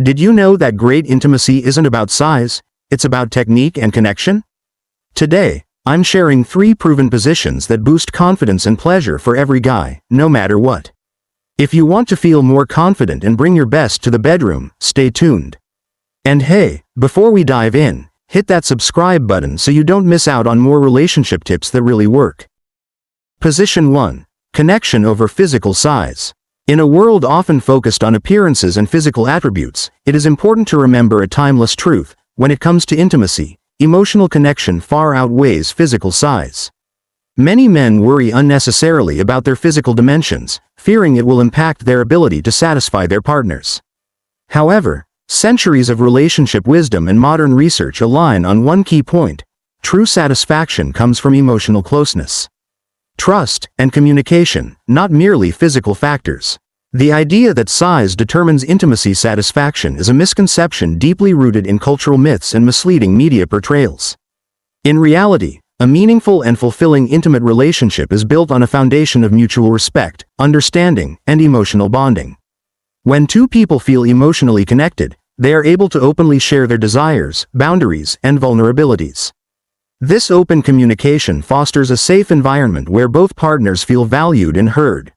Did you know that great intimacy isn't about size, it's about technique and connection? Today, I'm sharing 3 proven positions that boost confidence and pleasure for every guy, no matter what. If you want to feel more confident and bring your best to the bedroom, stay tuned. And hey, before we dive in, hit that subscribe button so you don't miss out on more relationship tips that really work. Position 1. Connection over physical size. In a world often focused on appearances and physical attributes, it is important to remember a timeless truth: when it comes to intimacy, emotional connection far outweighs physical size. Many men worry unnecessarily about their physical dimensions, fearing it will impact their ability to satisfy their partners. However, centuries of relationship wisdom and modern research align on one key point: true satisfaction comes from emotional closeness, trust, and communication, not merely physical factors. The idea that size determines intimacy satisfaction is a misconception deeply rooted in cultural myths and misleading media portrayals. In reality, a meaningful and fulfilling intimate relationship is built on a foundation of mutual respect, understanding, and emotional bonding. When two people feel emotionally connected, they are able to openly share their desires, boundaries, and vulnerabilities. This open communication fosters a safe environment where both partners feel valued and heard,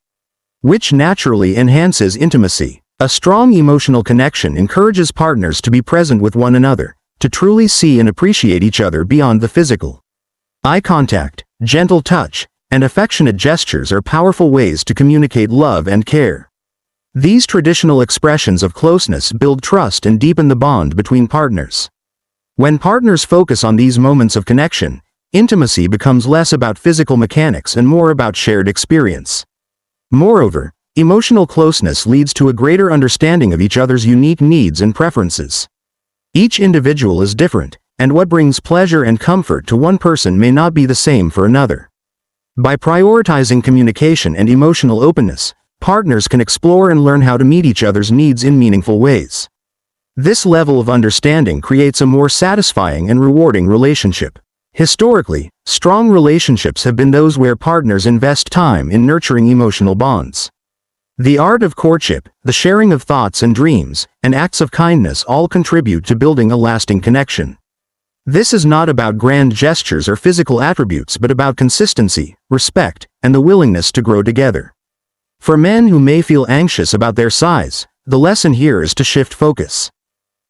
which naturally enhances intimacy. A strong emotional connection encourages partners to be present with one another, to truly see and appreciate each other beyond the physical. Eye contact, gentle touch, and affectionate gestures are powerful ways to communicate love and care. These traditional expressions of closeness build trust and deepen the bond between partners. When partners focus on these moments of connection, intimacy becomes less about physical mechanics and more about shared experience. Moreover, emotional closeness leads to a greater understanding of each other's unique needs and preferences. Each individual is different, and what brings pleasure and comfort to one person may not be the same for another. By prioritizing communication and emotional openness, partners can explore and learn how to meet each other's needs in meaningful ways. This level of understanding creates a more satisfying and rewarding relationship. Historically, strong relationships have been those where partners invest time in nurturing emotional bonds. The art of courtship, the sharing of thoughts and dreams, and acts of kindness all contribute to building a lasting connection. This is not about grand gestures or physical attributes but about consistency, respect, and the willingness to grow together. For men who may feel anxious about their size, the lesson here is to shift focus.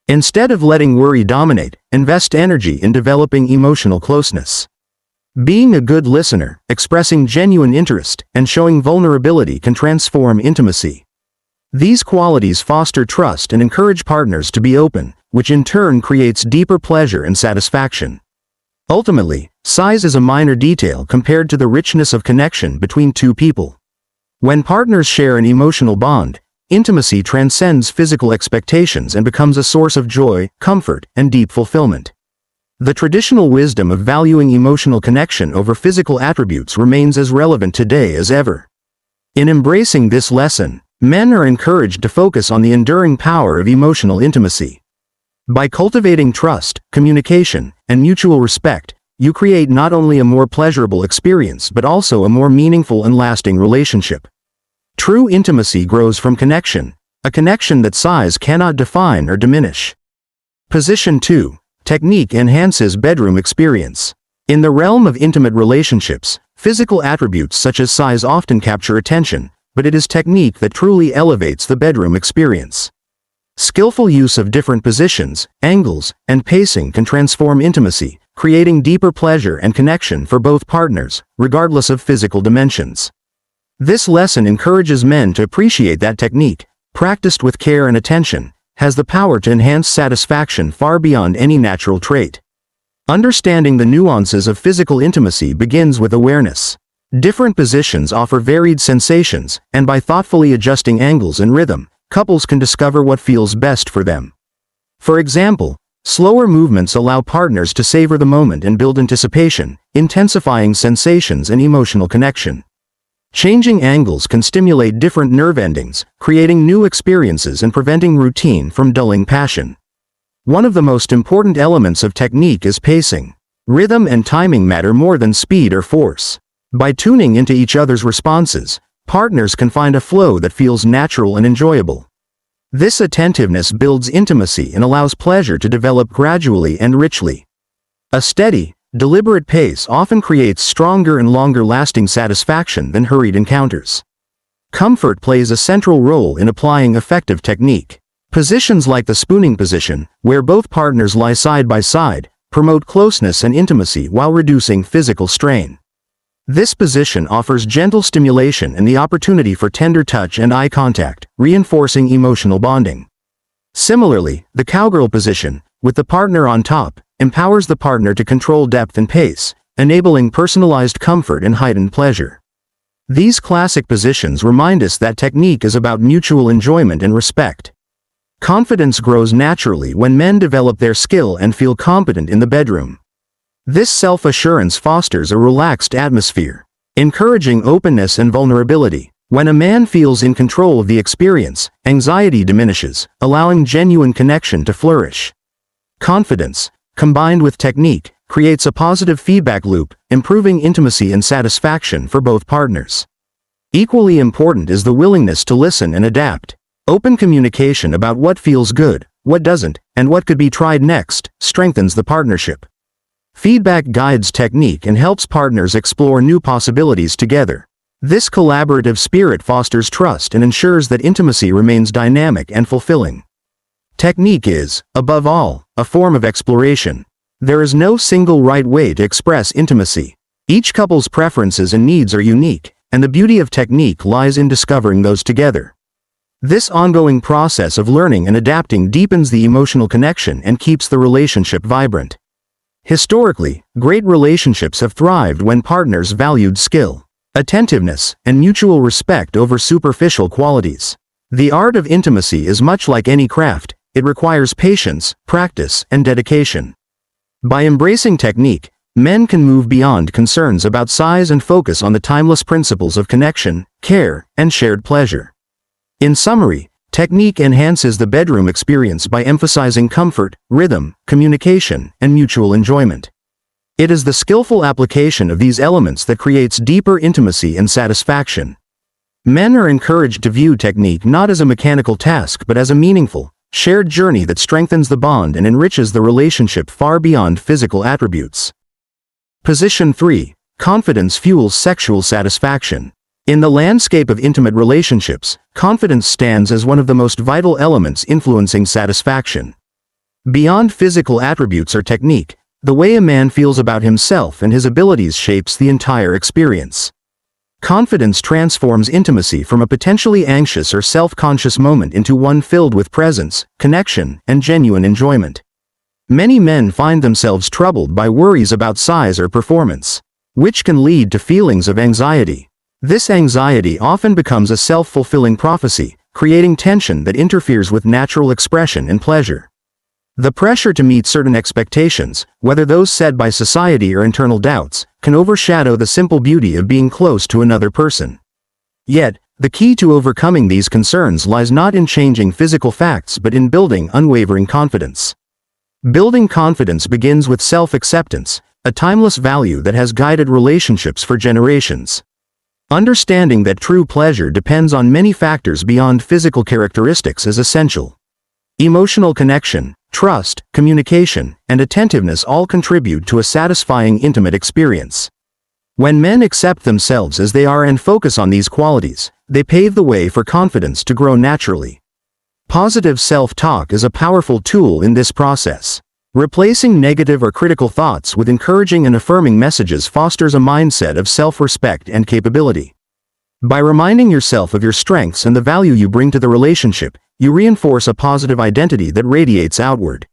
Instead of letting worry dominate, invest energy in developing emotional closeness. Being a good listener, expressing genuine interest, and showing vulnerability can transform intimacy. These qualities foster trust and encourage partners to be open, which in turn creates deeper pleasure and satisfaction. Ultimately, size is a minor detail compared to the richness of connection between two people. When partners share an emotional bond, intimacy transcends physical expectations and becomes a source of joy, comfort, and deep fulfillment. The traditional wisdom of valuing emotional connection over physical attributes remains as relevant today as ever. In embracing this lesson, men are encouraged to focus on the enduring power of emotional intimacy. By cultivating trust, communication, and mutual respect, you create not only a more pleasurable experience but also a more meaningful and lasting relationship. True intimacy grows from connection, a connection that size cannot define or diminish. Position 2. Technique enhances bedroom experience. In the realm of intimate relationships, physical attributes such as size often capture attention, but it is technique that truly elevates the bedroom experience. Skillful use of different positions, angles, and pacing can transform intimacy, creating deeper pleasure and connection for both partners, regardless of physical dimensions. This lesson encourages men to appreciate that technique, practiced with care and attention, has the power to enhance satisfaction far beyond any natural trait. Understanding the nuances of physical intimacy begins with awareness. Different positions offer varied sensations, and by thoughtfully adjusting angles and rhythm, couples can discover what feels best for them. For example, slower movements allow partners to savor the moment and build anticipation, intensifying sensations and emotional connection. Changing angles can stimulate different nerve endings, creating new experiences and preventing routine from dulling passion. One of the most important elements of technique is pacing. Rhythm and timing matter more than speed or force. By tuning into each other's responses, partners can find a flow that feels natural and enjoyable. This attentiveness builds intimacy and allows pleasure to develop gradually and richly. A steady, deliberate pace often creates stronger and longer-lasting satisfaction than hurried encounters. Comfort plays a central role in applying effective technique. Positions like the spooning position, where both partners lie side by side, promote closeness and intimacy while reducing physical strain. This position offers gentle stimulation and the opportunity for tender touch and eye contact, reinforcing emotional bonding. Similarly, the cowgirl position, with the partner on top, empowers the partner to control depth and pace, enabling personalized comfort and heightened pleasure. These classic positions remind us that technique is about mutual enjoyment and respect. Confidence grows naturally when men develop their skill and feel competent in the bedroom. This self-assurance fosters a relaxed atmosphere, encouraging openness and vulnerability. When a man feels in control of the experience, anxiety diminishes, allowing genuine connection to flourish. Confidence, combined with technique, creates a positive feedback loop, improving intimacy and satisfaction for both partners. Equally important is the willingness to listen and adapt. Open communication about what feels good, what doesn't, and what could be tried next, strengthens the partnership. Feedback guides technique and helps partners explore new possibilities together. This collaborative spirit fosters trust and ensures that intimacy remains dynamic and fulfilling. Technique is, above all, a form of exploration. There is no single right way to express intimacy. Each couple's preferences and needs are unique, and the beauty of technique lies in discovering those together. This ongoing process of learning and adapting deepens the emotional connection and keeps the relationship vibrant. Historically, great relationships have thrived when partners valued skill, attentiveness, and mutual respect over superficial qualities. The art of intimacy is much like any craft. It requires patience, practice, and dedication. By embracing technique, men can move beyond concerns about size and focus on the timeless principles of connection, care, and shared pleasure. In summary, technique enhances the bedroom experience by emphasizing comfort, rhythm, communication, and mutual enjoyment. It is the skillful application of these elements that creates deeper intimacy and satisfaction. Men are encouraged to view technique not as a mechanical task but as a meaningful, shared journey that strengthens the bond and enriches the relationship far beyond physical attributes. Position 3. Confidence fuels sexual satisfaction. In the landscape of intimate relationships, confidence stands as one of the most vital elements influencing satisfaction. Beyond physical attributes or technique, the way a man feels about himself and his abilities shapes the entire experience. Confidence transforms intimacy from a potentially anxious or self-conscious moment into one filled with presence, connection, and genuine enjoyment. Many men find themselves troubled by worries about size or performance, which can lead to feelings of anxiety. This anxiety often becomes a self-fulfilling prophecy, creating tension that interferes with natural expression and pleasure. The pressure to meet certain expectations, whether those set by society or internal doubts, can overshadow the simple beauty of being close to another person. Yet, the key to overcoming these concerns lies not in changing physical facts but in building unwavering confidence. Building confidence begins with self-acceptance, a timeless value that has guided relationships for generations. Understanding that true pleasure depends on many factors beyond physical characteristics is essential. Emotional connection, trust, communication, and attentiveness all contribute to a satisfying intimate experience. When men accept themselves as they are and focus on these qualities, they pave the way for confidence to grow naturally. Positive self-talk is a powerful tool in this process. Replacing negative or critical thoughts with encouraging and affirming messages fosters a mindset of self-respect and capability. By reminding yourself of your strengths and the value you bring to the relationship, you reinforce a positive identity that radiates outward.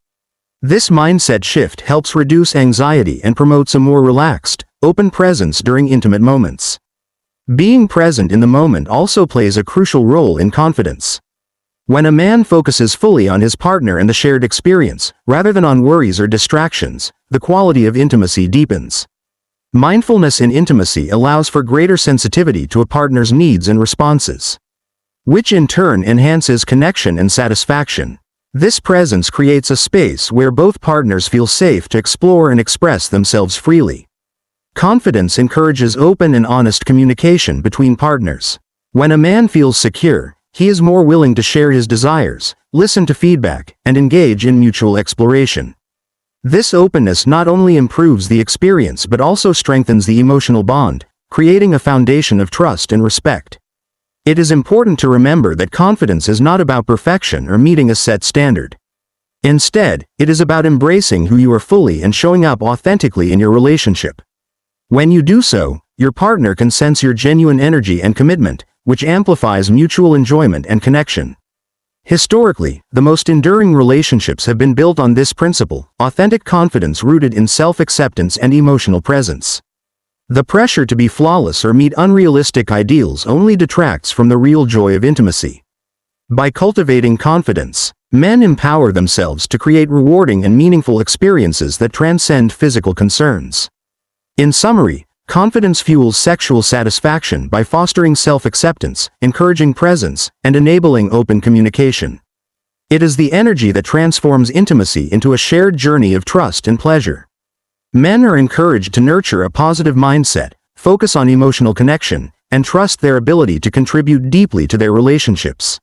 This mindset shift helps reduce anxiety and promotes a more relaxed, open presence during intimate moments. Being present in the moment also plays a crucial role in confidence. When a man focuses fully on his partner and the shared experience, rather than on worries or distractions, the quality of intimacy deepens. Mindfulness in intimacy allows for greater sensitivity to a partner's needs and responses, which in turn enhances connection and satisfaction. This presence creates a space where both partners feel safe to explore and express themselves freely. Confidence encourages open and honest communication between partners. When a man feels secure, he is more willing to share his desires, listen to feedback, and engage in mutual exploration. This openness not only improves the experience but also strengthens the emotional bond, creating a foundation of trust and respect. It is important to remember that confidence is not about perfection or meeting a set standard. Instead, it is about embracing who you are fully and showing up authentically in your relationship. When you do so, your partner can sense your genuine energy and commitment, which amplifies mutual enjoyment and connection. Historically, the most enduring relationships have been built on this principle: authentic confidence rooted in self-acceptance and emotional presence. The pressure to be flawless or meet unrealistic ideals only detracts from the real joy of intimacy. By cultivating confidence, men empower themselves to create rewarding and meaningful experiences that transcend physical concerns. In summary, confidence fuels sexual satisfaction by fostering self-acceptance, encouraging presence, and enabling open communication. It is the energy that transforms intimacy into a shared journey of trust and pleasure. Men are encouraged to nurture a positive mindset, focus on emotional connection, and trust their ability to contribute deeply to their relationships.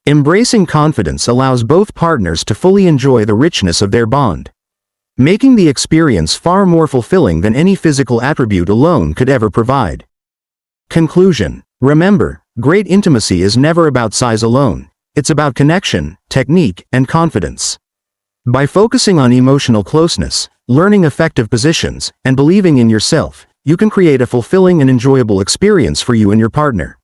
Embracing confidence allows both partners to fully enjoy the richness of their bond, making the experience far more fulfilling than any physical attribute alone could ever provide. Conclusion: remember, great intimacy is never about size alone. It's about connection, technique, and confidence. By focusing on emotional closeness, learning effective positions, and believing in yourself, you can create a fulfilling and enjoyable experience for you and your partner.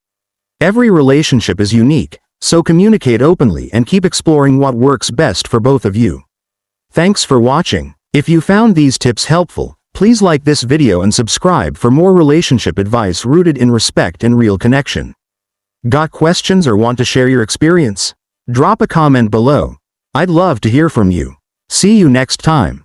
Every relationship is unique, so communicate openly and keep exploring what works best for both of you. Thanks for watching. If you found these tips helpful, please like this video and subscribe for more relationship advice rooted in respect and real connection. Got questions or want to share your experience? Drop a comment below. I'd love to hear from you. See you next time.